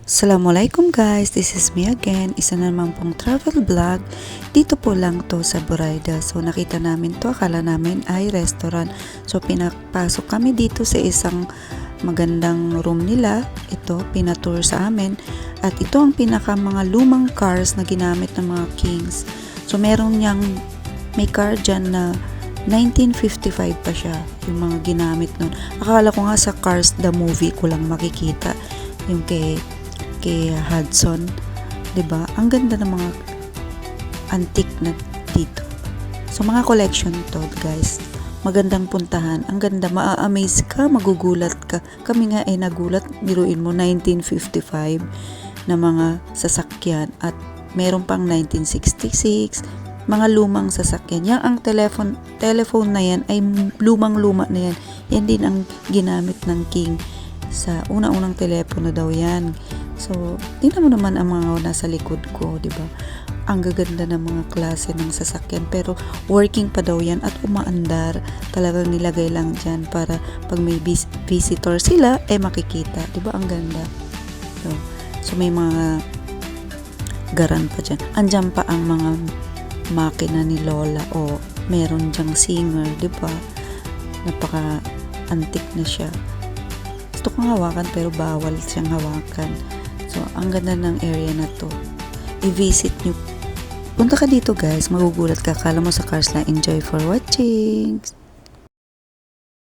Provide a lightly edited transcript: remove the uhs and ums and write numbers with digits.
Assalamualaikum guys, this is me again, isa na naman pong travel vlog. Dito po lang to sa Buraida. So nakita namin to, akala namin ay restaurant. So pinapasok kami dito sa isang magandang room nila. Ito, pinatour sa amin. At ito ang pinaka mga lumang cars na ginamit ng mga kings. So meron niyang, may car dyan na 1955 pa siya, yung mga ginamit nun. Akala ko nga sa Cars the movie ko lang makikita yung kay Hudson, 'di ba? Ang ganda ng mga antique na dito. So mga collection to, guys. Magandang puntahan. Ang ganda, maa-amaze ka, magugulat ka. Kami nga ay nagulat, biruin mo 1955 na mga sasakyan at meron pang 1966, mga lumang sasakyan. Yang ang telephone na yan ay lumang-luma na yan. Yan din ang ginamit ng King sa unang-unang telepono daw yan. So, tingnan mo naman ang mga nasa likod ko, di ba? Ang gaganda ng mga klase ng sasakyan, pero working pa daw yan at umaandar. Talagang nilagay lang dyan para pag may visitor sila, makikita. Di ba? Ang ganda. So may mga garan pa dyan. Andyan pa ang mga makina ni Lola o meron dyang singer, di ba? Napaka-antique na siya. Gusto kong hawakan pero bawal siyang hawakan. So, ang ganda ng area na to. I-visit nyo. Punta ka dito guys, magugulat ka. Kala mo sa Cars lang. Enjoy for watching.